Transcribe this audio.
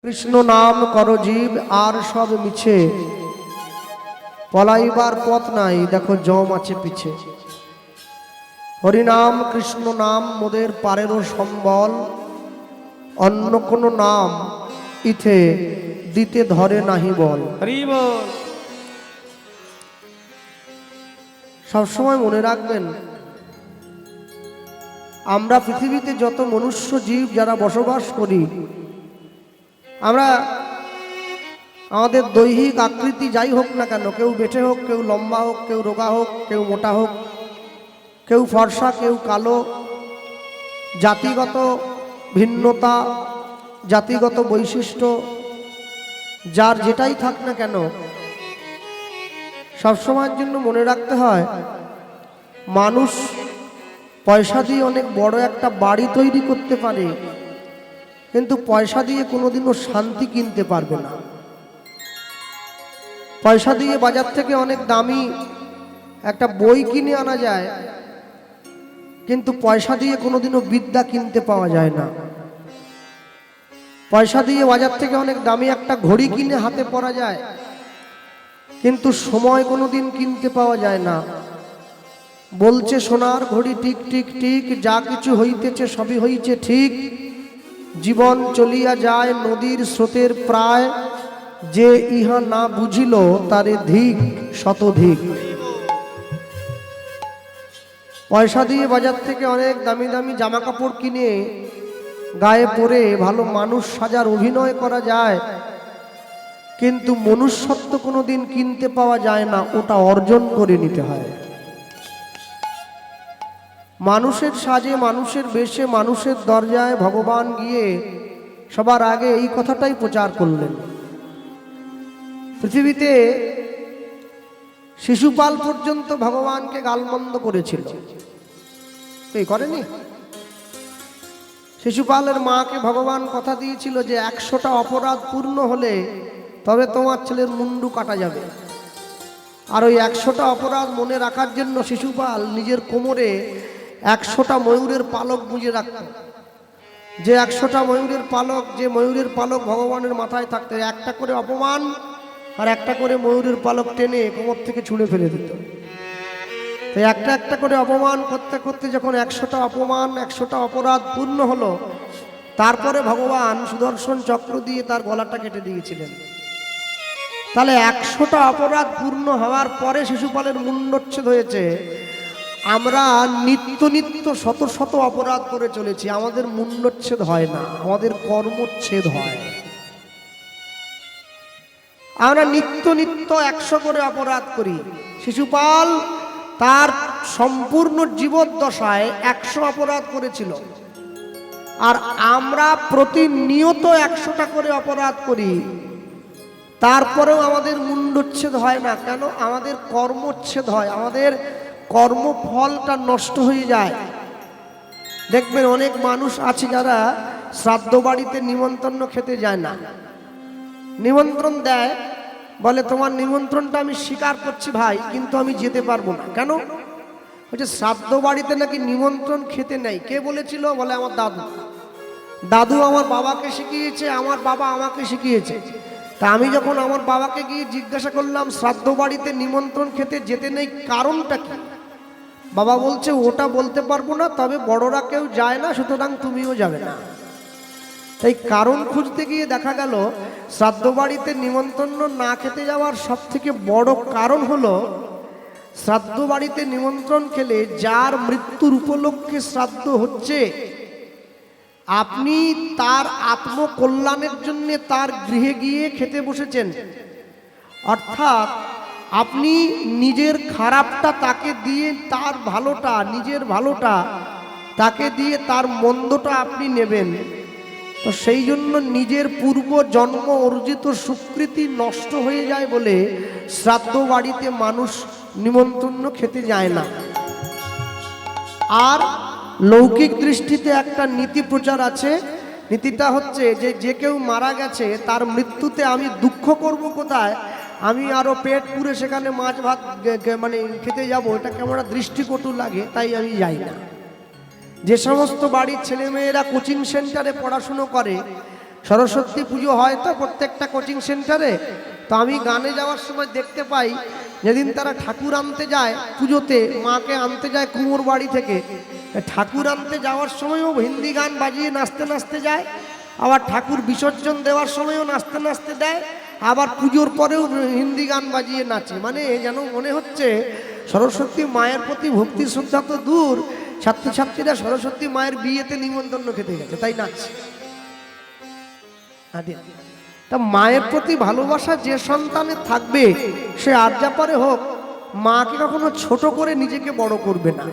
কৃষ্ণ নাম কর জীব আর সব মিছে, পলাইবার পথ নাই দেখো জম আছে পিছে। হরিনাম কৃষ্ণ নাম মোদের পারেরও সম্বল, অন্য কোন নাম ইথে দিতে ধরে নাহি বল। সবসময় মনে রাখবেন, আমরা পৃথিবীতে যত মনুষ্য জীব যারা বসবাস করি, আমরা আমাদের দৈহিক আকৃতি যাই হোক না কেন, কেউ বেঁটে হোক, কেউ লম্বা হোক, কেউ রোগা হোক, কেউ মোটা হোক, কেউ ফর্সা, কেউ কালো, জাতিগত ভিন্নতা, জাতিগত বৈশিষ্ট্য যার যেটাই থাক না কেন, সবসময়ের জন্য মনে রাখতে হয়, মানুষ পয়সা দিয়ে অনেক বড় একটা বাড়ি তৈরি করতে পারে, কিন্তু পয়সা দিয়ে কোনোদিনও শান্তি কিনতে পারবে না। পয়সা দিয়ে বাজার থেকে অনেক দামি একটা বই কিনে আনা যায়, কিন্তু পয়সা দিয়ে কোনোদিনও বিদ্যা কিনতে পাওয়া যায় না। পয়সা দিয়ে বাজার থেকে অনেক দামি একটা ঘড়ি কিনে হাতে পরা যায়, কিন্তু সময় কোনোদিন কিনতে পাওয়া যায় না। বলছে সোনার ঘড়ি টিক টিক টিক, যা কিছু হইতেছে সবই হইছে ঠিক, জীবন চলিয়া যায় নদীর স্রোতের প্রায়, যে ইহা না বুঝিল তারে ধিক শতধিক। পয়সা দিয়ে বাজার থেকে অনেক দামি দামি জামা কাপড় কিনে গায়ে পরে ভালো মানুষ সাজার অভিনয় করা যায়, কিন্তু মনুষ্যত্ব কোনোদিন কিনতে পাওয়া যায় না, ওটা অর্জন করে নিতে হয়। মানুষের সাজে, মানুষের বেশে, মানুষের দরজায় ভগবান গিয়ে সবার আগে এই কথাটাই প্রচার করলেন। পৃথিবীতে শিশুপাল পর্যন্ত ভগবানকে গালমন্দ করেছিল, এই করেনি? শিশুপালের মাকে ভগবান কথা দিয়েছিল যে 100টা অপরাধ পূর্ণ হলে তবে তোমার ছেলের মুন্ডু কাটা যাবে। আর ওই 100টা অপরাধ মনে রাখার জন্য শিশুপাল নিজের কোমরে 100টা ময়ূরের পালক গুঁজে রাখত। যে 100টা ময়ূরের পালক, যে ময়ূরের পালক ভগবানের মাথায় থাকতে, একটা করে অপমান আর একটা করে ময়ূরের পালক টেনে কোমর থেকে ছুঁড়ে ফেলে দিত। তাই একটা একটা করে অপমান করতে করতে যখন 100টা অপমান, 100টা অপরাধ পূর্ণ হলো, তারপরে ভগবান সুদর্শন চক্র দিয়ে তার গলাটা কেটে দিয়েছিলেন। তাহলে 100টা অপরাধ পূর্ণ হওয়ার পরে শিশুপালের মুণ্ডচ্ছেদ হয়েছে। আমরা নিত্য নিত্য শত শত অপরাধ করে চলেছি, আমাদের মুণ্ডচ্ছেদ হয় না, আমাদের কর্মচ্ছেদ হয়। আমরা নিত্য নিত্য 100 করে অপরাধ করি। শিশুপাল তার সম্পূর্ণ জীবদ্দশায় 100 অপরাধ করেছিল, আর আমরা প্রতিনিয়ত 100টা করে অপরাধ করি, তারপরেও আমাদের মুণ্ডচ্ছেদ হয় না। কেন? আমাদের কর্মচ্ছেদ হয়, আমাদের কর্মফলটা নষ্ট হয়ে যায়। দেখবেন অনেক মানুষ আছে যারা শ্রাদ্ধ বাড়িতে নিমন্ত্রণ খেতে যায় না, নিমন্ত্রণ দেয়, বলে তোমার নিমন্ত্রণটা আমি স্বীকার করছি ভাই, কিন্তু আমি যেতে পারবো না। কেন? বলছে শ্রাদ্ধ বাড়িতে নাকি নিমন্ত্রণ খেতে নেই। কে বলেছিল? বলে আমার দাদু। দাদু আমার বাবাকে শিখিয়েছে, আমার বাবা আমাকে শিখিয়েছে। তা আমি যখন আমার বাবাকে গিয়ে জিজ্ঞাসা করলাম শ্রাদ্ধ বাড়িতে নিমন্ত্রণ খেতে যেতে নেই, কারণটা কি? বাবা বলছে ওটা বলতে পারবো না, তবে বড়রা কেউ যায় না, সুতরাং তুমিও যাবে না। তাই কারণ খুঁজতে গিয়ে দেখা গেল শ্রাদ্ধ বাড়িতে নিমন্ত্রণ না খেতে যাওয়ার সব থেকে বড় কারণ হলো, শ্রাদ্ধ বাড়িতে নিমন্ত্রণ খেলে যার মৃত্যুর উপলক্ষে শ্রাদ্ধ হচ্ছে, আপনি তার আত্মকল্যাণের জন্য তার গৃহে গিয়ে খেতে বসেছেন। অর্থাৎ আপনি নিজের খারাপটা তাকে দিয়ে তার ভালোটা, নিজের ভালোটা তাকে দিয়ে তার মন্দটা আপনি নেবেন। তো সেই জন্য নিজের পূর্ব জন্ম অর্জিত সুকৃতি নষ্ট হয়ে যায় বলে শ্রাদ্ধ বাড়িতে মানুষ নিমন্ত্রণ খেতে যায় না। আর লৌকিক দৃষ্টিতে একটা নীতি প্রচার আছে। নীতিটা হচ্ছে যে যে কেউ মারা গেছে তার মৃত্যুতে আমি দুঃখ করব কোথায়, আমি আরো পেট পুরে সেখানে মাছ ভাত মানে খেতে যাব, এটা কেমন দৃষ্টিকটু লাগে, তাই আমি যাই না। যে সমস্ত বাড়ির ছেলেমেয়েরা কোচিং সেন্টারে পড়াশুনো করে, সরস্বতী পুজো হয় তো প্রত্যেকটা কোচিং সেন্টারে। তো আমি গানে যাওয়ার সময় দেখতে পাই, যেদিন তারা ঠাকুর আনতে যায় পুজোতে, মাকে আনতে যায় কুমোর বাড়ি থেকে, ঠাকুর আনতে যাওয়ার সময়ও হিন্দি গান বাজিয়ে নাচতে নাচতে যায়, আবার ঠাকুর বিসর্জন দেওয়ার সময়ও নাচতে নাচতে দেয়, আবার পুজোর পরেও হিন্দি গান বাজিয়ে নাচে। মানে যেন মনে হচ্ছে সরস্বতী মায়ের প্রতি ভক্তি শ্রদ্ধা তো দূর, ছাত্রছাত্রীরা সরস্বতী মায়ের বিয়েতে নিমন্ত্রণ খেতে গেছে, তাই নাচছে। তা মায়ের প্রতি ভালোবাসা যে সন্তানের থাকবে, সে আর যা পারে হোক, মাকে কখনো ছোট করে নিজেকে বড় করবে না।